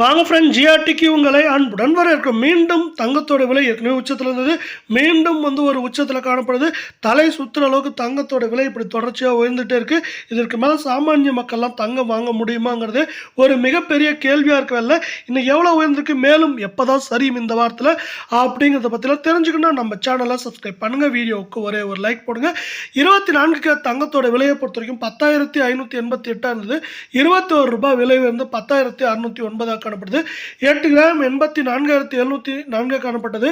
வாங்க ஃப்ரெண்ட், ஜிஆர்டிக்கு உங்களை அன்புடன் வரவேற்கும். மீண்டும் தங்கத்தோட விலை ஏற்கனவே உச்சத்தில் இருந்தது, மீண்டும் ஒரு உச்சத்தில் காணப்படுது. தலை சுற்றுற அளவுக்கு தங்கத்தோட விலை இப்படி தொடர்ச்சியாக உயர்ந்துகிட்டே இருக்குது. இதற்கு மேலே சாமானிய மக்கள்லாம் தங்கம் வாங்க முடியுமாங்கிறது ஒரு மிகப்பெரிய கேள்வியாக இருக்கவில்லை. இன்னைக்கு எவ்வளோ உயர்ந்திருக்கு, மேலும் எப்போ தான் சரியும் இந்த வாரத்தில் அப்படிங்கிறத பற்றிலாம் தெரிஞ்சுக்கணும். நம்ம சேனலை சப்ஸ்கிரைப் பண்ணுங்கள், வீடியோவுக்கு ஒரே ஒரு லைக் போடுங்க. 24K தங்கத்தோட விலையை பொறுத்த வரைக்கும் 10,588 இருந்தது. 21 ரூபாய் விலை வந்து 10,609 காணப்படுது. 8 கிராம் 84,704 காணப்பட்டது.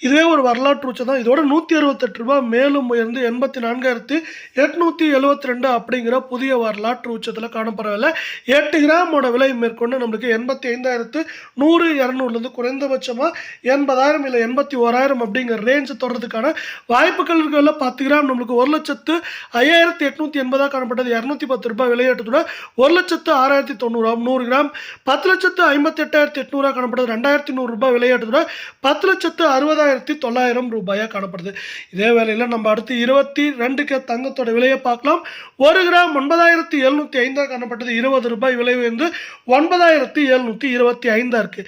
இதுவே ஒரு வரலாற்று உச்சம் தான். இதோட 168 ரூபாய் மேலும் உயர்ந்து 84,872 அப்படிங்கிற புதிய வரலாற்று உச்சத்தில் காணப்படவில்லை. 8 கிராமோட விலை மேற்கொண்டு நம்மளுக்கு 85,100 200 குறைந்தபட்சமாக 80,000 இல்லை 81,000 அப்படிங்கிற ரேஞ்ச் தொடர்றதுக்கான வாய்ப்புகள் இருக்கல. 10 கிராம் நம்மளுக்கு 1,05,880 காணப்பட்டது. 210 ரூபாய் விலையேற்றத்துடன் 1,06,090. 100 கிராம் 10,58,800 காணப்படுது. 2,100 ரூபாய் விலையேற்றத்துடன் 10,60,900 ரூபாயாக காணப்படுது. இதே வேளையில் நம்ம அடுத்து 22K தங்கத்தோட விலையை பார்க்கலாம். 1 கிராம் 9,705 காணப்பட்டது. 20 ரூபாய் விலை வந்து 9,725 இருக்கு.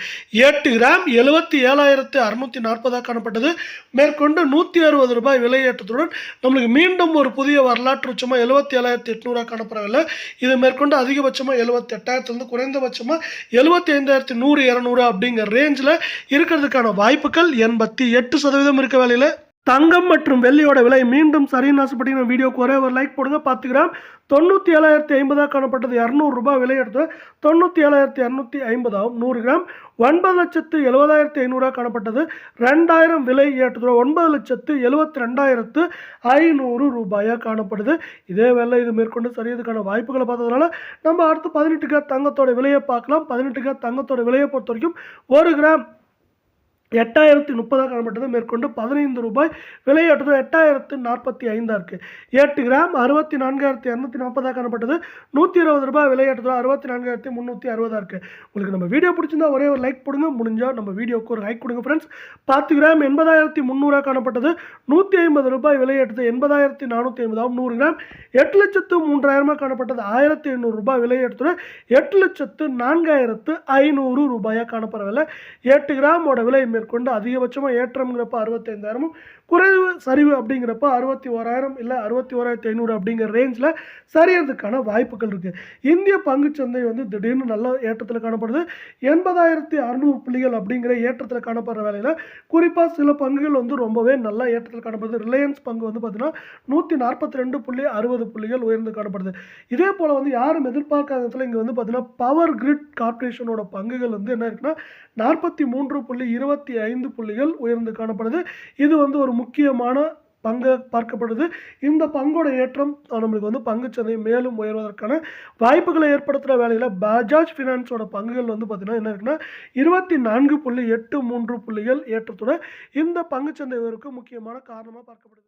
8 கிராம் 77,640 காணப்பட்டது. மேற்கொண்டு 160 ரூபாய் விலையேற்றத்துடன் நம்மளுக்கு மீண்டும் ஒரு புதிய வரலாற்று உச்சமாக 77,800 காணப்படவில்லை. இது மேற்கொண்டு அதிகபட்சமாக 78,000 குறைந்தபட்சமாக 75,100 200 அப்படிங்கிற ரேஞ்சில் இருக்கிறதுக்கான வாய்ப்புகள் 88% இருக்க வேலையில். தங்கம் மற்றும் வெள்ளியோட விலை மீண்டும் சரின்னு ஆசைப்பட்டீங்கன்னா வீடியோக்கு ஒரே ஒரு லைக் போடுங்க. 10 கிராம் 97,050 காணப்பட்டது. 200 ரூபாய் விலை எடுத்து 97,250 ஆகும். 100 கிராம் 9,70,500 காணப்பட்டது. 2,000 விலை ஏற்றத்தோட 9,72,500 ரூபாயாக காணப்படுது. இதே வேலை இது மேற்கொண்டு சரியதுக்கான வாய்ப்புகளை பார்த்ததுனால நம்ம அடுத்து 18K தங்கத்தோட விலையை பார்க்கலாம். 18K தங்கத்தோட விலையை பொறுத்த வரைக்கும் 1 கிராம் 8,030 காணப்பட்டது. மேற்கொண்டு 15 ரூபாய் விலையேற்றது 8,045 இருக்குது. 8 கிராம் 64,240 காணப்பட்டது. 120 ரூபாய் விலையேற்றது 64,360 இருக்குது. உங்களுக்கு நம்ம வீடியோ பிடிச்சிருந்தா ஒரே ஒரு லைக் போடுங்க. முடிஞ்சால் நம்ம வீடியோக்கு ஒரு லைக் கொடுங்க ஃப்ரெண்ட்ஸ். 10 கிராம் 80,300 காணப்பட்டது. 150 ரூபாய் விலையேற்றது 80,450 ஆகும். 100 கிராம் 8,03,000 காணப்பட்டது. 1,800 ரூபாய் விலையேற்றது 8,04,500 ரூபாயாக காணப்படவில்லை. 8 கிராமோட விலை மேற்கொண்டு அதிகபட்சமாக ஏற்றம்ங்கிறப்ப 65,000, குறைவு சரிவு அப்படிங்கிறப்ப 61,000 இல்லை 61,500 அப்படிங்கிற ரேஞ்சில் சரியறதுக்கான வாய்ப்புகள் இருக்குது. இந்திய பங்குச்சந்தை வந்து திடீர்னு நல்ல ஏற்றத்தில் காணப்படுது. 80,600 புள்ளிகள் அப்படிங்கிற ஏற்றத்தில் காணப்படுற வேலையில் குறிப்பாக சில பங்குகள் வந்து ரொம்பவே நல்ல ஏற்றத்தில் காணப்படுது. ரிலையன்ஸ் பங்கு வந்து பார்த்தீங்கன்னா 142.60 புள்ளிகள் உயர்ந்து காணப்படுது. இதே போல் வந்து யாரும் எதிர்பார்க்காத இடத்துல இங்கே வந்து பார்த்தீங்கன்னா பவர் கிரிட் கார்பரேஷனோட பங்குகள் வந்து என்ன இருக்குன்னா 43.25 புள்ளிகள் உயர்ந்து காணப்படுது. இது வந்து ஒரு முக்கியமான பங்கு பார்க்கப்படுது. இந்த பங்கோட ஏற்றம் நம்மளுக்கு வந்து பங்குச்சந்தை மேலும் உயர்வதற்கான வாய்ப்புகளை ஏற்படுத்துகிற வேலையில் பஜாஜ் ஃபினான்ஸோட பங்குகள் வந்து பார்த்தீங்கன்னா என்ன இருக்குன்னா 24.83 புள்ளிகள் ஏற்றத்தோட இந்த பங்குச்சந்தை உயர்வுக்கு முக்கியமான காரணமாக பார்க்கப்படுது.